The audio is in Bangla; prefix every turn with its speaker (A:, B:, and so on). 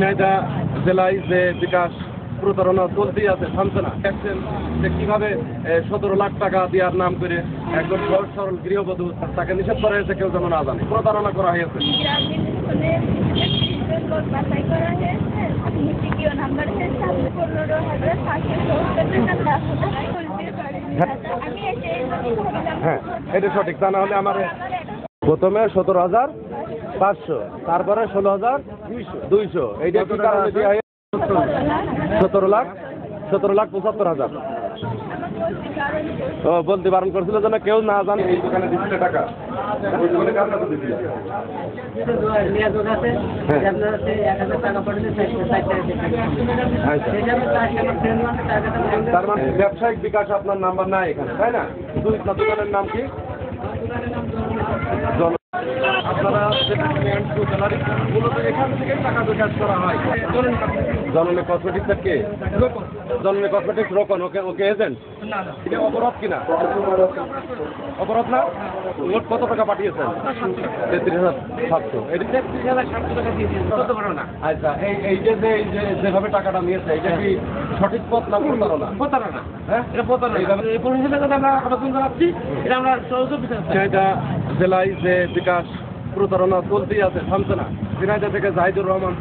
A: ঝিনাইদহ জেলায় যে বিকাশ প্রতারণা চলতেই আছে, থামছে না। দেখছেন যে কিভাবে 17 লাখ টাকা দেওয়ার নাম করে একজন সহজ সরল গৃহবধূ তাকে নিষেধ করা হয়েছে, কেউ যেন না জানে, প্রতারণা করা হয়েছে। হ্যাঁ, এটা সঠিক। তা না হলে আমার প্রথমে 17,500, তারপরে 16,200। এইটা কি কারণে দেওয়া হয়? 17,75,000। ও, বলতে বারণ করছিল যেন কেউ না জানে। এই দোকানে দিচ্ছে টাকা। তার মানে ব্যবসায়িক বিকাশ আপনার নাম্বার নাই এখানে, তাই না? দোকানের নাম কি? আপনারা মূলত এখান থেকেই টাকা বিকাশ করা হয়। জননী কসমেটিক্সের কে? জননী কসমেটিক্স রোকন, ওকে এজেন্ট? এটা অপরাধ কিনা? অপরাধ না? মোট কত টাকা পাঠিয়েছেন? 33,700। এটা 33,700 টাকা দিয়েছেন। আচ্ছা, এই যে যেভাবে টাকাটা নিয়েছে, এটা কি সঠিক পথ না প্রতারণা? প্রতারণা। হ্যাঁ, এটা প্রতারণা। এই পরিষেবার কথা আমরা আবেদন করাচ্ছি, এটা আমরা সহযোগ ঝিনাইদহ জেলায় যে বিকাশ প্রতারণা চলতেই আছে, থামছে না। ঝিনাইদহ থেকে জাহিদুর রহমান।